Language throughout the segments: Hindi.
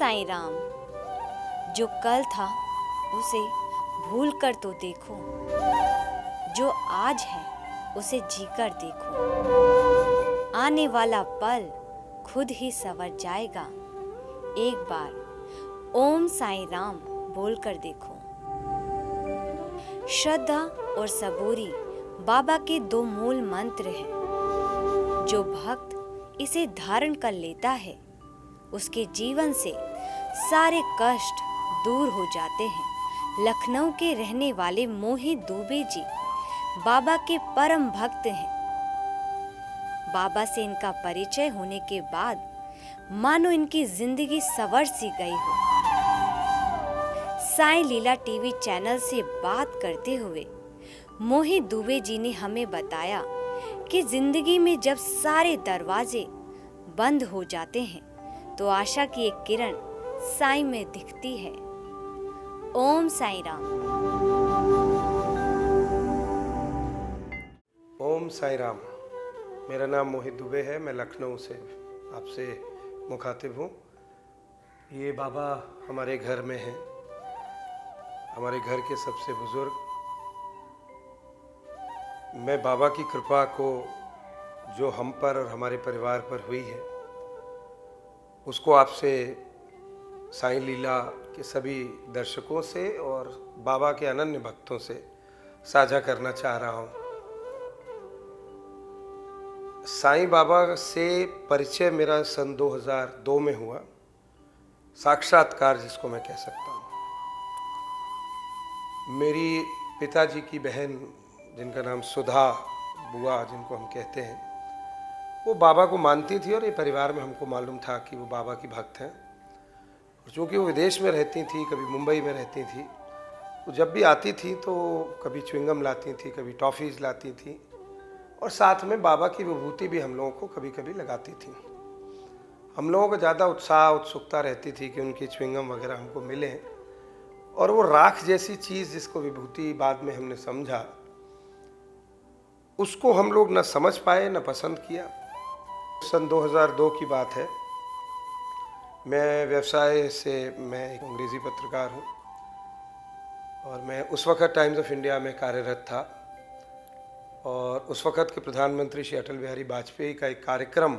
साईं राम। जो कल था उसे भूल कर तो देखो, जो आज है उसे जीकर देखो। आने वाला पल खुद ही संवर जाएगा, एक बार ओम साईं राम बोल कर देखो। श्रद्धा और सबूरी बाबा के दो मूल मंत्र हैं। जो भक्त इसे धारण कर लेता है उसके जीवन से सारे कष्ट दूर हो जाते हैं। लखनऊ के रहने वाले मोहित दुबे जी बाबा के परम भक्त हैं। बाबा से इनका परिचय होने के बाद मानो इनकी जिंदगी संवर सी गई हो। साईं लीला टीवी चैनल से बात करते हुए मोहित दुबे जी ने हमें बताया कि जिंदगी में जब सारे दरवाजे बंद हो जाते हैं तो आशा की एक किरण साईं में दिखती है। ओम साईं राम। ओम साईं राम। मेरा नाम मोहित दुबे है। मैं लखनऊ से आपसे मुखातिब हूँ। ये बाबा हमारे घर में हैं, हमारे घर के सबसे बुजुर्ग। मैं बाबा की कृपा को जो हम पर और हमारे परिवार पर हुई है उसको आपसे साईं लीला के सभी दर्शकों से और बाबा के अनन्य भक्तों से साझा करना चाह रहा हूँ। साईं बाबा से परिचय मेरा सन 2002 में हुआ, साक्षात्कार जिसको मैं कह सकता हूँ। मेरी पिताजी की बहन जिनका नाम सुधा बुआ जिनको हम कहते हैं, वो बाबा को मानती थी और ये परिवार में हमको मालूम था कि वो बाबा की भक्त हैं। और चूँकि वो विदेश में रहती थी, कभी मुंबई में रहती थी, वो जब भी आती थी तो कभी च्युइंगम लाती थी, कभी टॉफ़ीज़ लाती थी और साथ में बाबा की विभूति भी हम लोगों को कभी कभी लगाती थी। हम लोगों को ज़्यादा उत्साह उत्सुकता रहती थी कि उनकी च्युइंगम वगैरह हमको मिले। और वो राख जैसी चीज़ जिसको विभूति बाद में हमने समझा, उसको हम लोग न समझ पाए न पसंद किया। सन 2002 की बात है। मैं व्यवसाय से मैं एक अंग्रेज़ी पत्रकार हूँ और मैं उस वक़्त टाइम्स ऑफ इंडिया में कार्यरत था। और उस वक़्त के प्रधानमंत्री श्री अटल बिहारी वाजपेयी का एक कार्यक्रम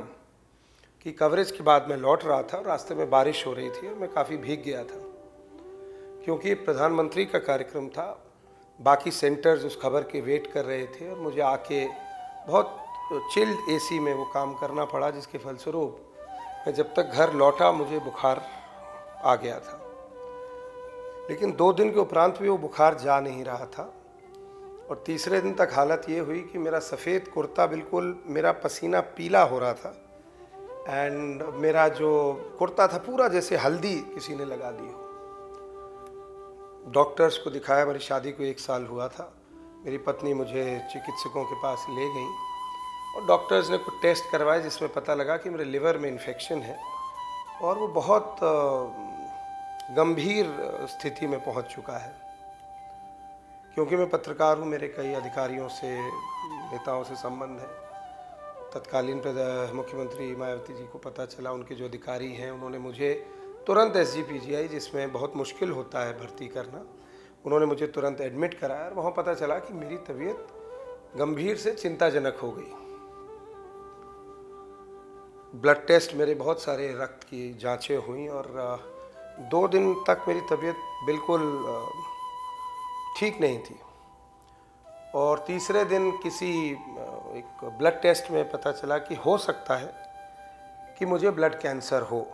की कवरेज के बाद मैं लौट रहा था और रास्ते में बारिश हो रही थी और मैं काफ़ी भीग गया था, क्योंकि प्रधानमंत्री का कार्यक्रम था। बाकी सेंटर्स उस खबर के वेट कर रहे थे और मुझे आके बहुत चिल्ड एसी में वो काम करना पड़ा, जिसके फलस्वरूप मैं जब तक घर लौटा मुझे बुखार आ गया था। लेकिन 2 दिन के उपरांत भी वो बुखार जा नहीं रहा था और तीसरे दिन तक हालत ये हुई कि मेरा सफ़ेद कुर्ता बिल्कुल, मेरा पसीना पीला हो रहा था एंड मेरा जो कुर्ता था पूरा जैसे हल्दी किसी ने लगा दी हो। डॉक्टर्स को दिखाया। मेरी शादी को 1 साल हुआ था। मेरी पत्नी मुझे चिकित्सकों के पास ले गई और डॉक्टर्स ने कुछ टेस्ट करवाए जिसमें पता लगा कि मेरे लिवर में इन्फेक्शन है और वो बहुत गंभीर स्थिति में पहुंच चुका है। क्योंकि मैं पत्रकार हूँ, मेरे कई अधिकारियों से, नेताओं से संबंध है। तत्कालीन मुख्यमंत्री मायावती जी को पता चला, उनके जो अधिकारी हैं उन्होंने मुझे तुरंत SGPGI, जिसमें बहुत मुश्किल होता है भर्ती करना, उन्होंने मुझे तुरंत एडमिट कराया और वहाँ पता चला कि मेरी तबीयत गंभीर से चिंताजनक हो गई। ब्लड टेस्ट, मेरे बहुत सारे रक्त की जांचें हुई और 2 दिन तक मेरी तबीयत बिल्कुल ठीक नहीं थी। और तीसरे दिन किसी एक ब्लड टेस्ट में पता चला कि हो सकता है कि मुझे ब्लड कैंसर हो।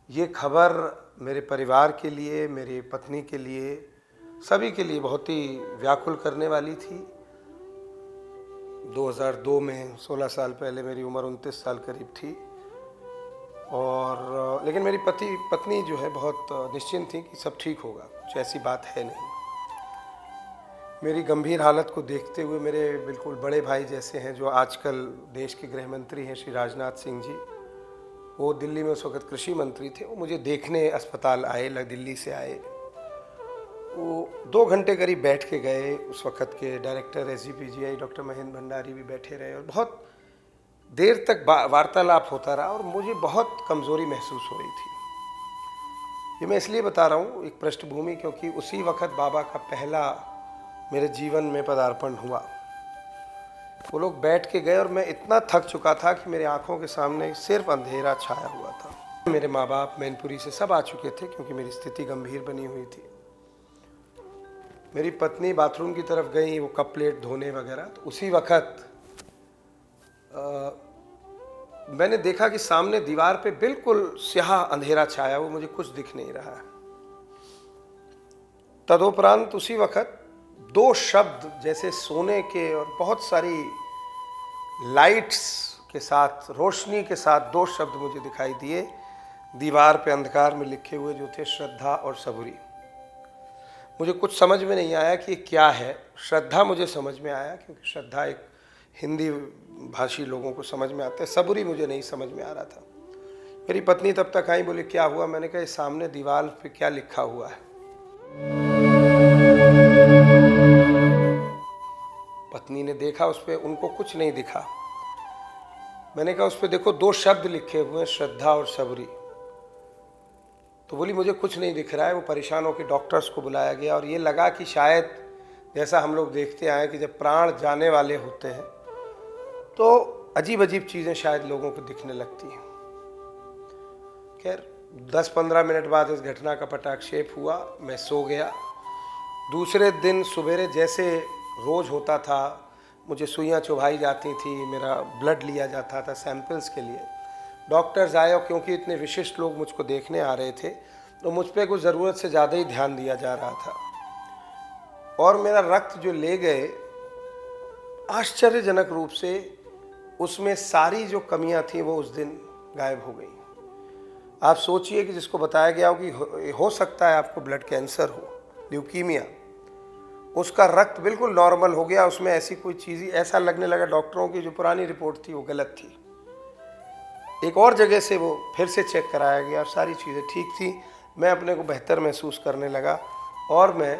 ये खबर मेरे परिवार के लिए, मेरी पत्नी के लिए, सभी के लिए बहुत ही व्याकुल करने वाली थी। 2002 में 16 साल पहले मेरी उम्र 29 साल करीब थी और लेकिन मेरी पत्नी जो है बहुत निश्चिंत थी कि सब ठीक होगा, कुछ ऐसी बात है नहीं। मेरी गंभीर हालत को देखते हुए मेरे बिल्कुल बड़े भाई जैसे हैं, जो आजकल देश के गृह मंत्री हैं, श्री राजनाथ सिंह जी, वो दिल्ली में उस वक़्त कृषि मंत्री थे, वो मुझे देखने अस्पताल आए, दिल्ली से आए। वो 2 घंटे करीब बैठ के गए। उस वक़्त के director SGPGI doctor Mahendra Bhandari भी बैठे रहे और बहुत देर तक वार्तालाप होता रहा और मुझे बहुत कमज़ोरी महसूस हो रही थी। ये मैं इसलिए बता रहा हूँ एक पृष्ठभूमि, क्योंकि उसी वक्त बाबा का पहला मेरे जीवन में पदार्पण हुआ। वो लोग बैठ के गए और मैं इतना थक चुका था कि मेरी आंखों के सामने सिर्फ अंधेरा छाया हुआ था। मेरे माँ बाप मैनपुरी से सब आ चुके थे क्योंकि मेरी स्थिति गंभीर बनी हुई थी। मेरी पत्नी बाथरूम की तरफ गई, वो कप प्लेट धोने वगैरह। तो उसी वक्त मैंने देखा कि सामने दीवार पे बिल्कुल स्याह अंधेरा छाया, वो मुझे कुछ दिख नहीं रहा है। तदोपरांत उसी वक्त दो शब्द जैसे सोने के और बहुत सारी लाइट्स के साथ, रोशनी के साथ दो शब्द मुझे दिखाई दिए, दीवार पे अंधकार में लिखे हुए, जो थे श्रद्धा और सबूरी। मुझे कुछ समझ में नहीं आया कि क्या है। श्रद्धा मुझे समझ में आया क्योंकि श्रद्धा एक हिंदी भाषी लोगों को समझ में आता है, सबूरी मुझे नहीं समझ में आ रहा था। मेरी पत्नी तब तक आई, बोली क्या हुआ? मैंने कहा सामने दीवार पे क्या लिखा हुआ है। पत्नी ने देखा, उस पर उनको कुछ नहीं दिखा। मैंने कहा उस पर देखो दो शब्द लिखे हुए हैं, श्रद्धा और सबूरी। तो बोली मुझे कुछ नहीं दिख रहा है। वो परेशान होकर डॉक्टर्स को बुलाया गया और ये लगा कि शायद जैसा हम लोग देखते आए कि जब प्राण जाने वाले होते हैं तो अजीब अजीब चीज़ें शायद लोगों को दिखने लगती हैं। खैर 10-15 मिनट बाद इस घटना का पटाक्षेप हुआ, मैं सो गया। दूसरे दिन सवेरे जैसे रोज़ होता था, मुझे सुइयाँ चुभाई जाती थी, मेरा ब्लड लिया जाता था सैंपल्स के लिए। डॉक्टर्स आए और क्योंकि इतने विशिष्ट लोग मुझको देखने आ रहे थे तो मुझ पर कुछ ज़रूरत से ज़्यादा ही ध्यान दिया जा रहा था। और मेरा रक्त जो ले गए, आश्चर्यजनक रूप से उसमें सारी जो कमियां थीं वो उस दिन गायब हो गई। आप सोचिए कि जिसको बताया गया हो कि हो सकता है आपको ब्लड कैंसर हो, ल्यूकीमिया, उसका रक्त बिल्कुल नॉर्मल हो गया। उसमें ऐसी कोई चीज़ ही, ऐसा लगने लगा डॉक्टरों की जो पुरानी रिपोर्ट थी वो गलत थी। एक और जगह से वो फिर से चेक कराया गया, सारी चीज़ें ठीक थी। मैं अपने को बेहतर महसूस करने लगा और मैं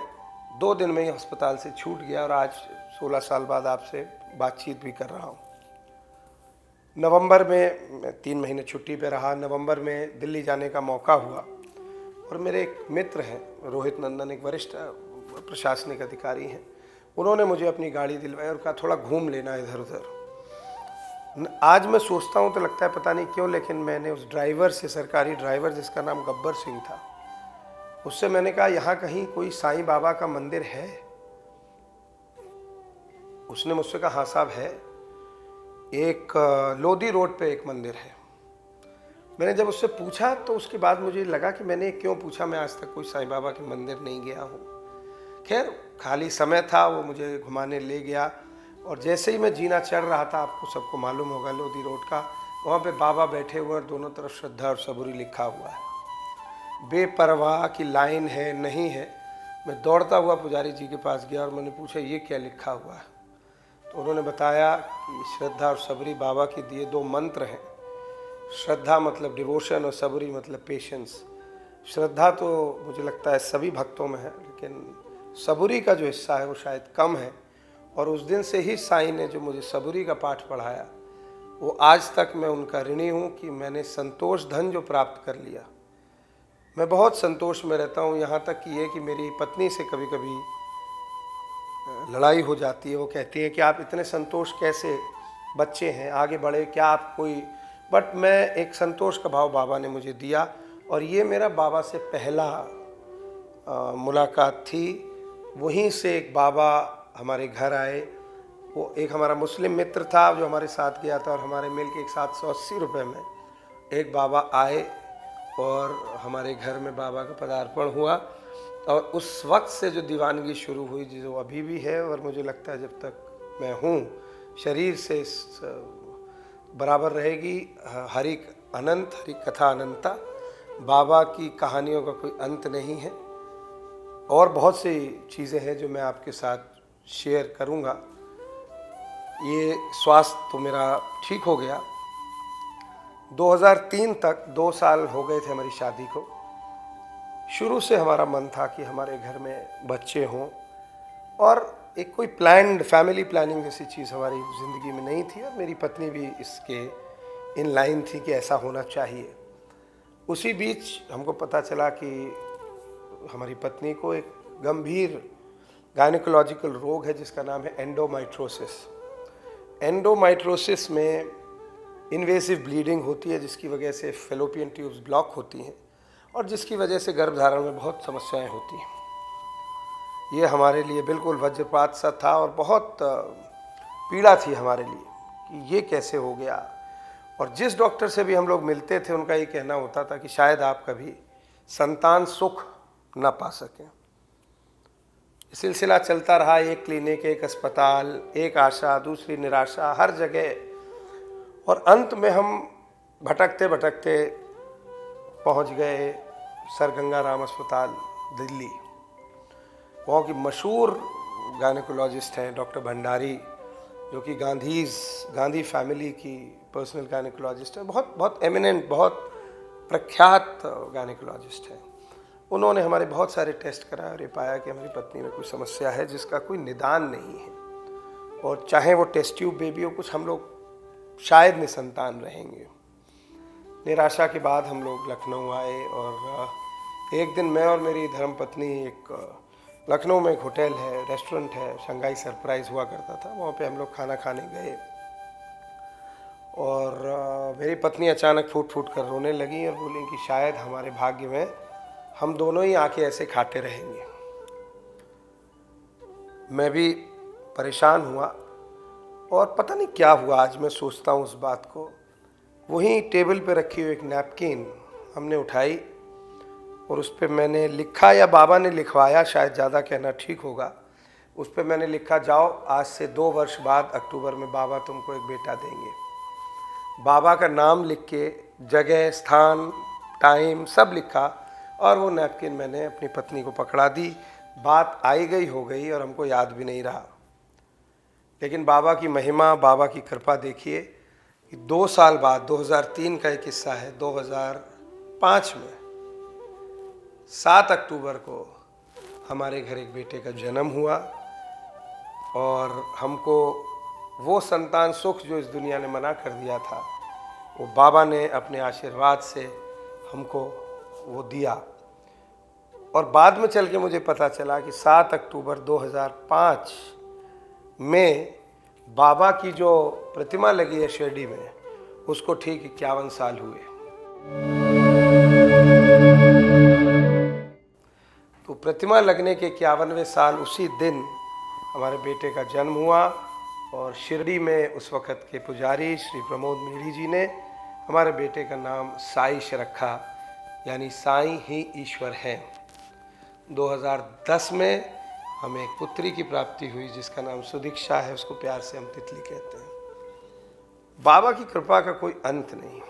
2 दिन में ही अस्पताल से छूट गया और आज 16 साल बाद आपसे बातचीत भी कर रहा हूँ। नवंबर में मैं 3 महीने छुट्टी पे रहा। नवंबर में दिल्ली जाने का मौका हुआ और मेरे एक मित्र हैं रोहित नंदन, एक वरिष्ठ प्रशासनिक अधिकारी हैं। उन्होंने मुझे अपनी गाड़ी दिलवाई और कहा थोड़ा घूम लेना इधर उधर। आज मैं सोचता हूँ तो लगता है पता नहीं क्यों, लेकिन मैंने उस ड्राइवर से, सरकारी ड्राइवर जिसका नाम गब्बर सिंह था, उससे मैंने कहा यहाँ कहीं कोई साईं बाबा का मंदिर है? उसने मुझसे कहा हाँ साहब है, एक लोधी रोड पे एक मंदिर है। मैंने जब उससे पूछा तो उसके बाद मुझे लगा कि मैंने क्यों पूछा, मैं आज तक कोई साईं बाबा के मंदिर नहीं गया हूँ। खैर खाली समय था, वो मुझे घुमाने ले गया और जैसे ही मैं जीना चढ़ रहा था, आपको सबको मालूम होगा लोधी रोड का, वहाँ पे बाबा बैठे हुए और दोनों तरफ श्रद्धा और सबूरी लिखा हुआ है। बेपरवाह की लाइन है नहीं है। मैं दौड़ता हुआ पुजारी जी के पास गया और मैंने पूछा ये क्या लिखा हुआ है? तो उन्होंने बताया कि श्रद्धा और सबूरी बाबा के दिए 2 मंत्र हैं। श्रद्धा मतलब डिवोशन और सबूरी मतलब पेशेंस। श्रद्धा तो मुझे लगता है सभी भक्तों में है, लेकिन सबूरी का जो हिस्सा है वो शायद कम है। और उस दिन से ही साईं ने जो मुझे सबूरी का पाठ पढ़ाया, वो आज तक मैं उनका ऋणी हूँ कि मैंने संतोष धन जो प्राप्त कर लिया। मैं बहुत संतोष में रहता हूँ, यहाँ तक कि ये कि मेरी पत्नी से कभी कभी लड़ाई हो जाती है। वो कहती है कि आप इतने संतोष कैसे, बच्चे हैं आगे बढ़े, क्या आप कोई, बट मैं एक संतोष का भाव बाबा ने मुझे दिया। और ये मेरा बाबा से पहला मुलाकात थी। वहीं से एक बाबा हमारे घर आए। वो एक हमारा मुस्लिम मित्र था जो हमारे साथ गया था और हमारे मिल के 780 रुपये में एक बाबा आए और हमारे घर में बाबा का पदार्पण हुआ। और उस वक्त से जो दीवानगी शुरू हुई, जो अभी भी है, और मुझे लगता है जब तक मैं हूँ शरीर से बराबर रहेगी। हरि अनंत, हरि कथा अनंता। बाबा की कहानियों का कोई अंत नहीं है और बहुत सी चीज़ें हैं जो मैं आपके साथ शेयर करूँगा। ये स्वास्थ्य तो मेरा ठीक हो गया। 2003 तक 2 साल हो गए थे हमारी शादी को। शुरू से हमारा मन था कि हमारे घर में बच्चे हों और एक कोई प्लान्ड फैमिली प्लानिंग जैसी चीज़ हमारी ज़िंदगी में नहीं थी और मेरी पत्नी भी इसके इन लाइन थी कि ऐसा होना चाहिए। उसी बीच हमको पता चला कि हमारी पत्नी को एक गंभीर गायनेकोलॉजिकल रोग है जिसका नाम है एंडोमेट्रोसिस। एंडोमेट्रोसिस में इन्वेसिव ब्लीडिंग होती है जिसकी वजह से फैलोपियन ट्यूब्स ब्लॉक होती हैं और जिसकी वजह से गर्भधारण में बहुत समस्याएं होती हैं। ये हमारे लिए बिल्कुल वज्रपात सा था और बहुत पीड़ा थी हमारे लिए कि ये कैसे हो गया। और जिस डॉक्टर से भी हम लोग मिलते थे उनका ये कहना होता था कि शायद आप कभी संतान सुख न पा सकें। सिलसिला चलता रहा, एक क्लिनिक, एक अस्पताल, एक आशा, दूसरी निराशा, हर जगह। और अंत में हम भटकते भटकते पहुंच गए सर गंगाराम अस्पताल दिल्ली। वहाँ की मशहूर गायनेकोलॉजिस्ट हैं डॉक्टर भंडारी, जो कि गांधी फैमिली की पर्सनल गायनेकोलॉजिस्ट है, बहुत एमिनेंट, बहुत प्रख्यात गायनेकोलॉजिस्ट है। उन्होंने हमारे बहुत सारे टेस्ट कराए और ये पाया कि हमारी पत्नी में कोई समस्या है जिसका कोई निदान नहीं है और चाहे वो टेस्ट ट्यूब बेबी हो, कुछ हम लोग शायद निसंतान रहेंगे। निराशा के बाद हम लोग लखनऊ आए और एक दिन मैं और मेरी धर्मपत्नी एक लखनऊ में एक होटल है, रेस्टोरेंट है, शंघाई सरप्राइज हुआ करता था, वहाँ पे हम लोग खाना खाने गए और मेरी पत्नी अचानक फूट फूट कर रोने लगी और बोली कि शायद हमारे भाग्य में हम दोनों ही आके ऐसे खाते रहेंगे। मैं भी परेशान हुआ और पता नहीं क्या हुआ, आज मैं सोचता हूँ उस बात को। वहीं टेबल पे रखी हुई एक नैपकिन हमने उठाई और उस पर मैंने लिखा, या बाबा ने लिखवाया, शायद ज़्यादा कहना ठीक होगा, उस पर मैंने लिखा, जाओ आज से 2 वर्ष बाद अक्टूबर में बाबा तुमको एक बेटा देंगे। बाबा का नाम लिख के जगह, स्थान, टाइम सब लिखा और वो नैपकिन मैंने अपनी पत्नी को पकड़ा दी। बात आई गई हो गई और हमको याद भी नहीं रहा। लेकिन बाबा की महिमा, बाबा की कृपा देखिए कि 2 साल बाद, 2003 का एक किस्सा है, 2005 में 7 अक्टूबर को हमारे घर एक बेटे का जन्म हुआ और हमको वो संतान सुख जो इस दुनिया ने मना कर दिया था, वो बाबा ने अपने आशीर्वाद से हमको वो दिया। और बाद में चल के मुझे पता चला कि 7 अक्टूबर 2005 में बाबा की जो प्रतिमा लगी है शिरडी में, उसको ठीक 51 साल हुए। तो प्रतिमा लगने के 51वें साल उसी दिन हमारे बेटे का जन्म हुआ और शिरडी में उस वक़्त के पुजारी श्री प्रमोद मीढ़ी जी ने हमारे बेटे का नाम साईश रखा, यानी साईं ही ईश्वर हैं। 2010 में हमें एक पुत्री की प्राप्ति हुई जिसका नाम सुदीक्षा है, उसको प्यार से हम तितली कहते हैं। बाबा की कृपा का कोई अंत नहीं,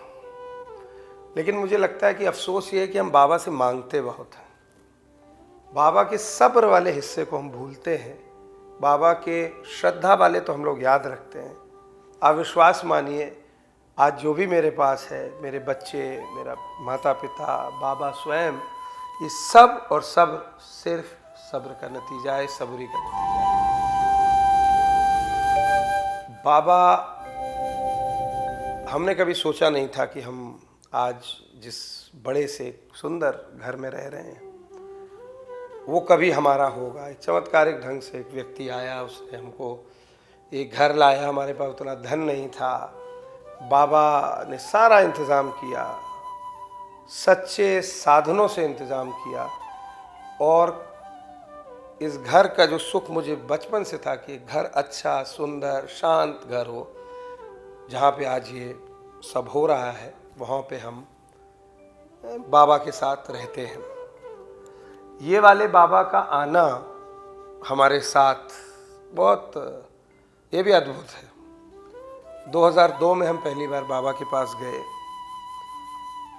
लेकिन मुझे लगता है कि अफसोस ये है कि हम बाबा से मांगते बहुत हैं। बाबा के सब्र वाले हिस्से को हम भूलते हैं। बाबा के श्रद्धा वाले तो हम लोग याद रखते हैं। आप विश्वास मानिए, आज जो भी मेरे पास है, मेरे बच्चे, मेरा माता पिता, बाबा स्वयं, ये सब और सब सिर्फ सब्र का नतीजा है, सबरी का नतीजा है। बाबा, हमने कभी सोचा नहीं था कि हम आज जिस बड़े से सुंदर घर में रह रहे हैं वो कभी हमारा होगा। एक चमत्कारिक ढंग से एक व्यक्ति आया, उसने हमको एक घर लाया। हमारे पास उतना धन नहीं था, बाबा ने सारा इंतज़ाम किया, सच्चे साधनों से इंतज़ाम किया और इस घर का जो सुख मुझे बचपन से था कि घर अच्छा, सुंदर, शांत घर हो, जहाँ पे आज ये सब हो रहा है, वहाँ पे हम बाबा के साथ रहते हैं। ये वाले बाबा का आना हमारे साथ बहुत, ये भी अद्भुत है। 2002 में हम पहली बार बाबा के पास गए।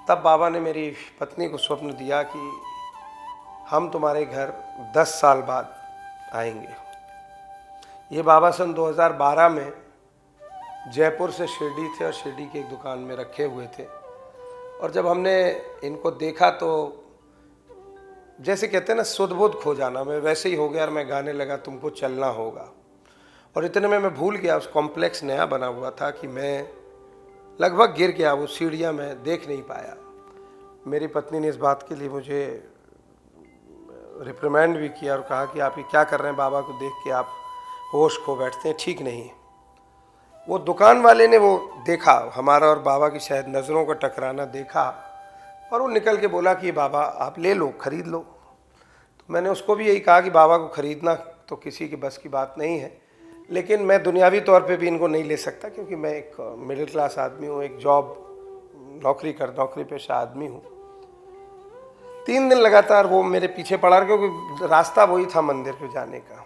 तब बाबा ने मेरी पत्नी को स्वप्न दिया कि हम तुम्हारे घर 10 साल बाद आएंगे। ये बाबा सन 2012 में जयपुर से शिरडी थे और शिरडी की एक दुकान में रखे हुए थे। और जब हमने इनको देखा तो जैसे कहते हैं ना, सुध बुध खो जाना, मैं वैसे ही हो गया और मैं गाने लगा, तुमको चलना होगा। और इतने में मैं भूल गया, उस कॉम्प्लेक्स नया बना हुआ था कि मैं लगभग गिर गया, वो सीढ़ियाँ मैं देख नहीं पाया। मेरी पत्नी ने इस बात के लिए मुझे रिप्रिमेंड भी किया और कहा कि आप ये क्या कर रहे हैं, बाबा को देख के आप होश खो बैठते हैं, ठीक नहीं है। वो दुकान वाले ने वो देखा, हमारा और बाबा की शायद नज़रों का टकराना देखा, और वो निकल के बोला कि बाबा आप ले लो, ख़रीद लो। तो मैंने उसको भी यही कहा कि बाबा को ख़रीदना तो किसी की बस की बात नहीं है, लेकिन मैं दुनियावी तौर पे भी इनको नहीं ले सकता, क्योंकि मैं एक मिडिल क्लास आदमी हूँ, एक नौकरी पेशा आदमी हूँ। 3 दिन लगातार वो मेरे पीछे पड़ा, क्योंकि रास्ता वही था मंदिर पे जाने का।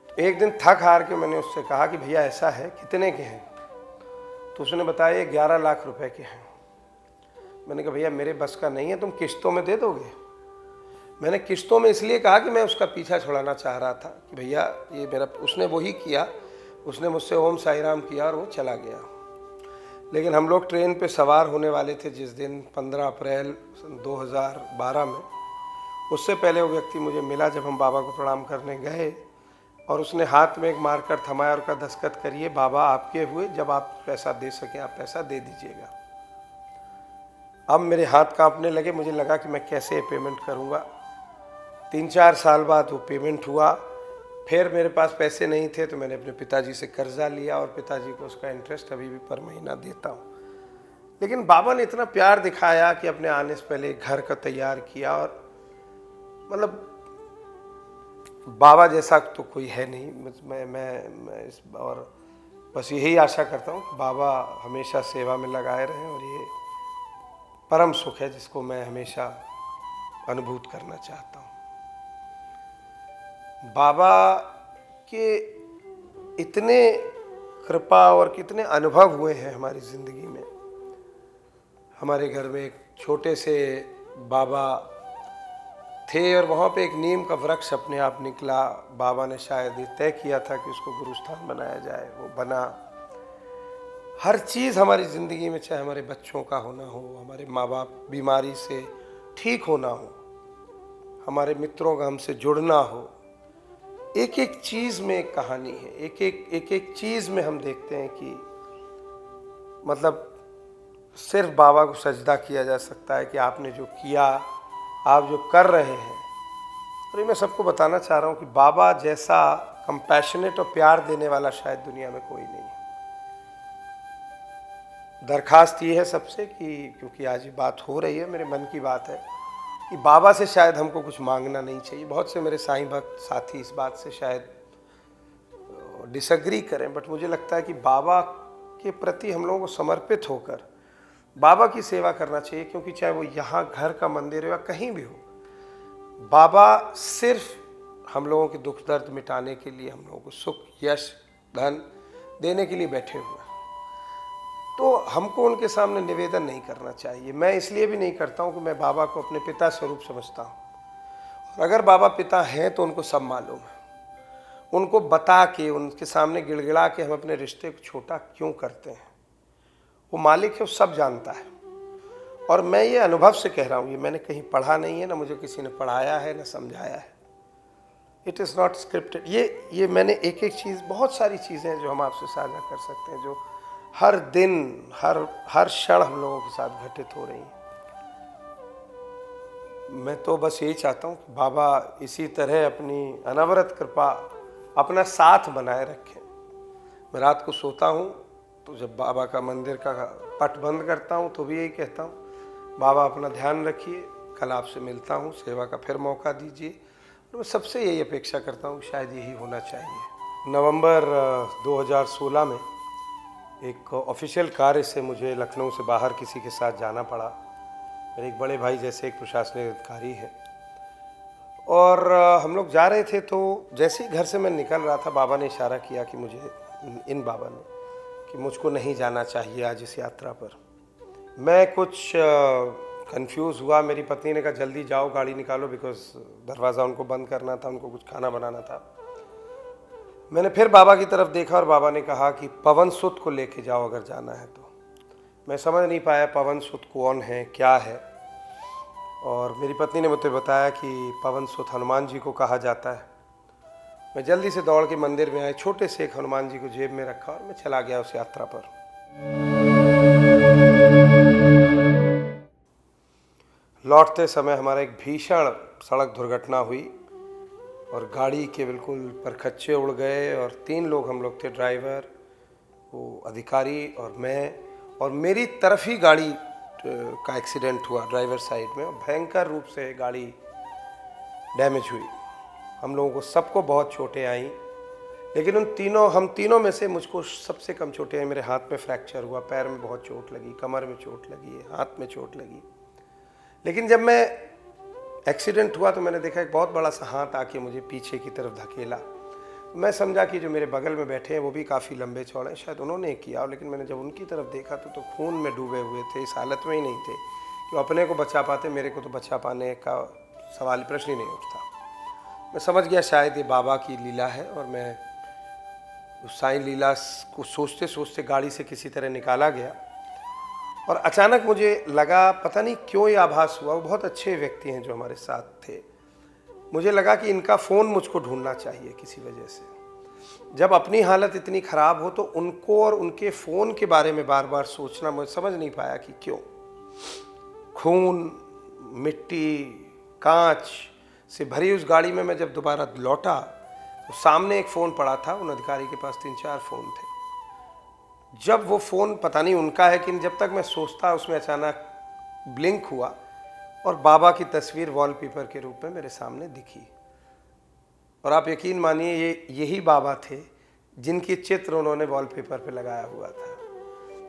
तो एक दिन थक हार के मैंने उससे कहा कि भैया ऐसा है, कितने के हैं? तो उसने बताया ये 11 लाख रुपए के हैं। मैंने कहा भैया मेरे बस का नहीं है, तुम किस्तों में दे दोगे? मैंने किस्तों में इसलिए कहा कि मैं उसका पीछा छुड़ाना चाह रहा था कि भैया ये मेरा, उसने वही किया, उसने मुझसे ओम साई राम किया और वो चला गया। लेकिन हम लोग ट्रेन पे सवार होने वाले थे जिस दिन 15 अप्रैल 2012 में। उससे पहले वो व्यक्ति मुझे मिला जब हम बाबा को प्रणाम करने गए, और उसने हाथ में एक मार्कर थमाया और कहा दस्तखत करिए, बाबा आपके हुए, जब आप पैसा दे सकें आप पैसा दे दीजिएगा। अब मेरे हाथ कांपने लगे, मुझे लगा कि मैं कैसे पेमेंट करूँगा। 3-4 साल बाद वो पेमेंट हुआ। फिर मेरे पास पैसे नहीं थे तो मैंने अपने पिताजी से कर्जा लिया, और पिताजी को उसका इंटरेस्ट अभी भी पर महीना देता हूँ। लेकिन बाबा ने इतना प्यार दिखाया कि अपने आने से पहले घर का तैयार किया, और मतलब बाबा जैसा तो कोई है नहीं। मैं इस और बस यही आशा करता हूँ कि बाबा हमेशा सेवा में लगाए रहें, और ये परम सुख है जिसको मैं हमेशा अनुभूत करना चाहता हूँ। बाबा के इतने कृपा और कितने अनुभव हुए हैं हमारी ज़िंदगी में। हमारे घर में एक छोटे से बाबा थे, और वहाँ पे एक नीम का वृक्ष अपने आप निकला। बाबा ने शायद ये तय किया था कि उसको गुरुस्थान बनाया जाए, वो बना। हर चीज़ हमारी ज़िंदगी में, चाहे हमारे बच्चों का होना हो, हमारे माँ बाप बीमारी से ठीक होना हो, हमारे मित्रों का हमसे जुड़ना हो, एक एक चीज़ में एक कहानी है। एक एक चीज़ में हम देखते हैं कि मतलब सिर्फ बाबा को सजदा किया जा सकता है कि आपने जो किया, आप जो कर रहे हैं। और ये मैं सबको बताना चाह रहा हूँ कि बाबा जैसा कंपैशनेट और प्यार देने वाला शायद दुनिया में कोई नहीं है। दरखास्त ये है सबसे कि क्योंकि आज ये बात हो रही है, मेरे मन की बात है, कि बाबा से शायद हमको कुछ मांगना नहीं चाहिए। बहुत से मेरे साईं भक्त साथी इस बात से शायद डिसएग्री करें, बट मुझे लगता है कि बाबा के प्रति हम लोगों को समर्पित होकर बाबा की सेवा करना चाहिए, क्योंकि चाहे वो यहाँ घर का मंदिर हो या कहीं भी हो, बाबा सिर्फ हम लोगों के दुख दर्द मिटाने के लिए, हम लोगों को सुख यश धन देने के लिए बैठे हुए हैं। तो हमको उनके सामने निवेदन नहीं करना चाहिए। मैं इसलिए भी नहीं करता हूँ कि मैं बाबा को अपने पिता स्वरूप समझता हूँ, और अगर बाबा पिता हैं तो उनको सब मालूम है। उनको बता के, उनके सामने गिड़गिड़ा के हम अपने रिश्ते को छोटा क्यों करते हैं? वो मालिक है, वो सब जानता है। और मैं ये अनुभव से कह रहा हूँ, ये मैंने कहीं पढ़ा नहीं है, ना मुझे किसी ने पढ़ाया है, ना समझाया है। It is not scripted. ये मैंने एक एक चीज़, बहुत सारी चीज़ें हैं जो हम आपसे साझा कर सकते हैं, जो हर दिन हर क्षण हम लोगों के साथ घटित हो रही हैं। मैं तो बस यही चाहता हूँ कि बाबा इसी तरह अपनी अनवरत कृपा, अपना साथ बनाए रखें। मैं रात को सोता हूँ तो जब बाबा का मंदिर का पट बंद करता हूँ तो भी यही कहता हूँ, बाबा अपना ध्यान रखिए, कल आपसे मिलता हूँ, सेवा का फिर मौका दीजिए। और मैं सबसे यही अपेक्षा करता हूँ, शायद यही होना चाहिए। नवंबर 2016 में एक ऑफिशियल कार्य से मुझे लखनऊ से बाहर किसी के साथ जाना पड़ा। मेरे एक बड़े भाई जैसे एक प्रशासनिक अधिकारी है, और हम लोग जा रहे थे, तो जैसे ही घर से मैं निकल रहा था, बाबा ने इशारा किया कि बाबा ने कि मुझको नहीं जाना चाहिए आज इस यात्रा पर। मैं कुछ कंफ्यूज हुआ। मेरी पत्नी ने कहा जल्दी जाओ, गाड़ी निकालो, बिकॉज दरवाज़ा उनको बंद करना था, उनको कुछ खाना बनाना था। मैंने फिर बाबा की तरफ देखा और बाबा ने कहा कि पवन सुत को लेके जाओ अगर जाना है तो। मैं समझ नहीं पाया पवन सुत कौन है, क्या है। और मेरी पत्नी ने मुझे बताया कि पवन सुत हनुमान जी को कहा जाता है। मैं जल्दी से दौड़ के मंदिर में आया, छोटे से एक हनुमान जी को जेब में रखा और मैं चला गया उस यात्रा पर। लौटते समय हमारा एक भीषण सड़क दुर्घटना हुई और गाड़ी के बिल्कुल परखच्चे उड़ गए और 3 लोग हम लोग थे, ड्राइवर, वो अधिकारी और मैं, और मेरी तरफ ही गाड़ी का एक्सीडेंट हुआ ड्राइवर साइड में, और भयंकर रूप से गाड़ी डैमेज हुई। हम लोगों को सबको बहुत चोटें आई, लेकिन हम तीनों में से मुझको सबसे कम चोटें आई। मेरे हाथ में फ्रैक्चर हुआ, पैर में बहुत चोट लगी, कमर में चोट लगी, हाथ में चोट लगी। लेकिन जब मैं एक्सीडेंट हुआ तो मैंने देखा एक बहुत बड़ा सा हाथ आके मुझे पीछे की तरफ धकेला। मैं समझा कि जो मेरे बगल में बैठे हैं वो भी काफ़ी लंबे चौड़े हैं, शायद उन्होंने किया। लेकिन मैंने जब उनकी तरफ देखा तो खून में डूबे हुए थे, इस हालत में ही नहीं थे कि अपने को बचा पाते, मेरे को तो बचा पाने का सवाल, प्रश्न ही नहीं उठता। मैं समझ गया शायद ये बाबा की लीला है, और मैं उस साईं लीला को सोचते सोचते गाड़ी से किसी तरह निकाला गया। और अचानक मुझे लगा, पता नहीं क्यों ये आभास हुआ, वो बहुत अच्छे व्यक्ति हैं जो हमारे साथ थे, मुझे लगा कि इनका फ़ोन मुझको ढूंढना चाहिए किसी वजह से। जब अपनी हालत इतनी ख़राब हो तो उनको और उनके फ़ोन के बारे में बार बार सोचना, मैं समझ नहीं पाया कि क्यों। खून, मिट्टी, कांच से भरी उस गाड़ी में मैं जब दोबारा लौटा तो सामने एक फ़ोन पड़ा था, उन अधिकारी के पास 3-4 फ़ोन थे। जब वो फ़ोन पता नहीं उनका है कि, जब तक मैं सोचता उसमें अचानक ब्लिंक हुआ और बाबा की तस्वीर वॉलपेपर के रूप में मेरे सामने दिखी। और आप यकीन मानिए यही बाबा थे जिनकी चित्र उन्होंने वॉलपेपर पे लगाया हुआ था।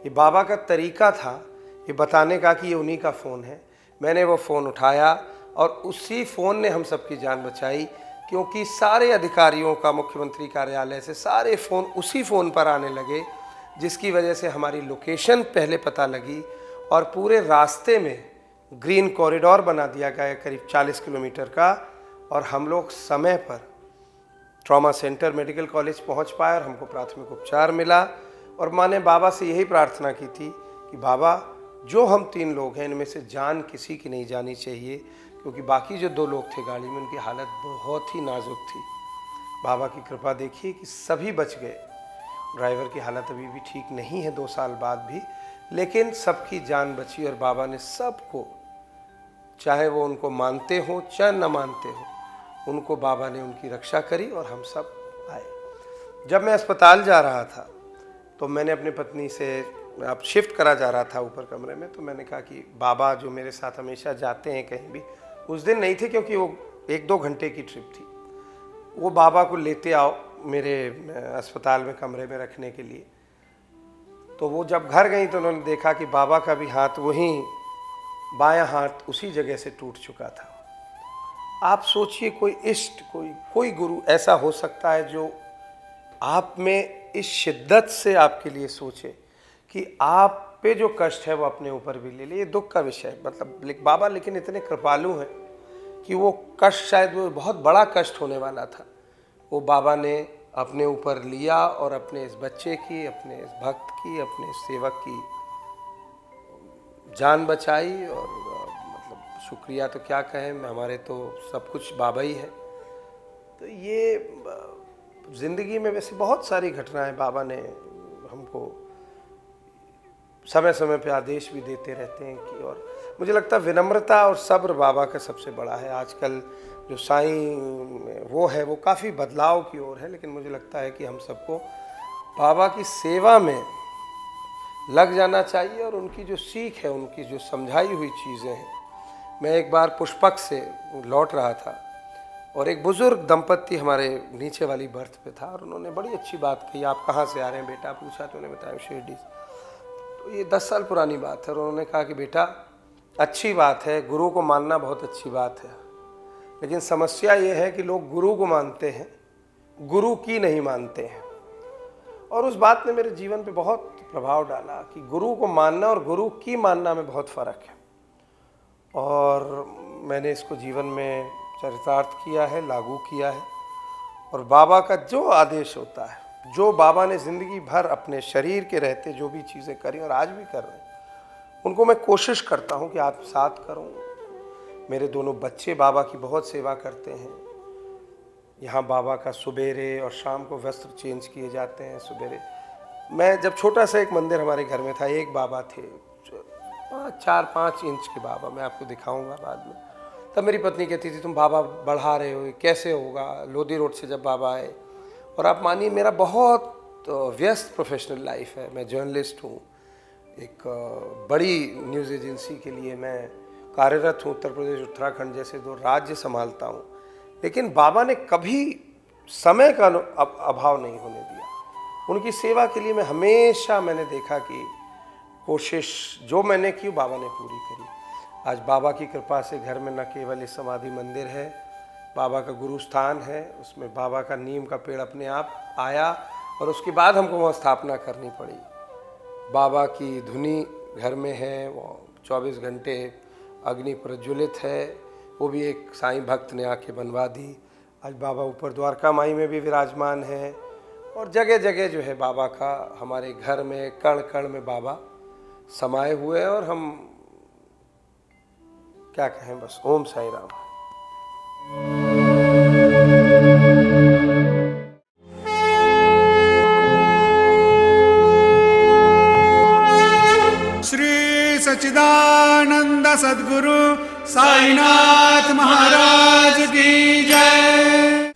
ये बाबा का तरीका था ये बताने का कि ये उन्हीं का फ़ोन है। मैंने वो फ़ोन उठाया और उसी फ़ोन ने हम सबकी जान बचाई, क्योंकि सारे अधिकारियों का मुख्यमंत्री कार्यालय से सारे फ़ोन उसी फ़ोन पर आने लगे, जिसकी वजह से हमारी लोकेशन पहले पता लगी और पूरे रास्ते में ग्रीन कॉरिडोर बना दिया गया करीब 40 किलोमीटर का, और हम लोग समय पर ट्रॉमा सेंटर मेडिकल कॉलेज पहुंच पाए और हमको प्राथमिक उपचार मिला। और माँ ने बाबा से यही प्रार्थना की थी कि बाबा, जो हम 3 लोग हैं इनमें से जान किसी की नहीं जानी चाहिए, क्योंकि बाकी जो 2 लोग थे गाड़ी में उनकी हालत बहुत ही नाजुक थी। बाबा की कृपा देखिए कि सभी बच गए। ड्राइवर की हालत अभी भी ठीक नहीं है 2 साल बाद भी, लेकिन सबकी जान बची। और बाबा ने सबको, चाहे वो उनको मानते हो चाहे न मानते हो, उनको बाबा ने उनकी रक्षा करी और हम सब आए। जब मैं अस्पताल जा रहा था तो मैंने अपनी पत्नी से, अब शिफ्ट करा जा रहा था ऊपर कमरे में, तो मैंने कहा कि बाबा जो मेरे साथ हमेशा जाते हैं कहीं भी, उस दिन नहीं थे क्योंकि वो 1-2 घंटे की ट्रिप थी, वो बाबा को लेते आओ मेरे अस्पताल में कमरे में रखने के लिए। तो वो जब घर गई तो उन्होंने देखा कि बाबा का भी हाथ, वहीं बायां हाथ उसी जगह से टूट चुका था। आप सोचिए, कोई इष्ट, कोई गुरु ऐसा हो सकता है जो आप में इस शिद्दत से आपके लिए सोचे कि आप पे जो कष्ट है वो अपने ऊपर भी ले ले। ये दुख का विषय है, मतलब बाबा लेकिन इतने कृपालु हैं कि वो कष्ट, शायद वो बहुत बड़ा कष्ट होने वाला था, वो बाबा ने अपने ऊपर लिया और अपने इस बच्चे की, अपने इस भक्त की, अपने इस सेवक की जान बचाई। और मतलब शुक्रिया तो क्या कहें, हमारे तो सब कुछ बाबा ही है। तो ये ज़िंदगी में वैसे बहुत सारी घटनाएं बाबा ने हमको समय समय पे आदेश भी देते रहते हैं कि, और मुझे लगता है विनम्रता और सब्र बाबा का सबसे बड़ा है। आजकल जो साईं वो है वो काफ़ी बदलाव की ओर है, लेकिन मुझे लगता है कि हम सबको बाबा की सेवा में लग जाना चाहिए और उनकी जो सीख है, उनकी जो समझाई हुई चीज़ें हैं। मैं एक बार पुष्पक से लौट रहा था और एक बुज़ुर्ग दंपत्ति हमारे नीचे वाली बर्थ पे था, और उन्होंने बड़ी अच्छी बात कही। आप कहाँ से आ रहे हैं बेटा, पूछा तो उन्होंने बताया शिरडी। तो ये 10 साल पुरानी बात है। और उन्होंने कहा कि बेटा, अच्छी बात है, गुरु को मानना बहुत अच्छी बात है, लेकिन समस्या ये है कि लोग गुरु को मानते हैं, गुरु की नहीं मानते हैं। और उस बात ने मेरे जीवन पे बहुत प्रभाव डाला कि गुरु को मानना और गुरु की मानना में बहुत फ़र्क है। और मैंने इसको जीवन में चरितार्थ किया है, लागू किया है। और बाबा का जो आदेश होता है, जो बाबा ने ज़िंदगी भर अपने शरीर के रहते जो भी चीज़ें करी और आज भी कर रहे हैं, उनको मैं कोशिश करता हूँ कि आत्मसात करूँ। मेरे दोनों बच्चे बाबा की बहुत सेवा करते हैं। यहाँ बाबा का सुबेरे और शाम को वस्त्र चेंज किए जाते हैं। सुबेरे मैं जब छोटा सा एक मंदिर हमारे घर में था, एक बाबा थे, 4-5 इंच के बाबा, मैं आपको दिखाऊंगा बाद में। तब मेरी पत्नी कहती थी तुम बाबा बढ़ा रहे हो, कैसे होगा। लोधी रोड से जब बाबा आए, और आप मानिए मेरा बहुत व्यस्त प्रोफेशनल लाइफ है, मैं जर्नलिस्ट हूँ, एक बड़ी न्यूज़ एजेंसी के लिए मैं कार्यरत हूँ, उत्तर प्रदेश उत्तराखंड जैसे 2 राज्य संभालता हूँ, लेकिन बाबा ने कभी समय का अभाव नहीं होने दिया। उनकी सेवा के लिए मैं हमेशा मैंने देखा कि कोशिश जो मैंने की बाबा ने पूरी करी। आज बाबा की कृपा से घर में न केवल ये समाधि मंदिर है, बाबा का गुरु स्थान है, उसमें बाबा का नीम का पेड़ अपने आप आया और उसके बाद हमको वहाँ स्थापना करनी पड़ी। बाबा की धुनी घर में है, वो 24 घंटे अग्नि प्रज्वलित है, वो भी एक साईं भक्त ने आके बनवा दी। आज बाबा ऊपर द्वारका माई में भी विराजमान है, और जगह जगह जो है बाबा का, हमारे घर में कण कण में बाबा समाये हुए हैं। और हम क्या कहें, बस ओम साई राम। श्री सच्चिदानंद सद्गुरु साईनाथ महाराज की जय।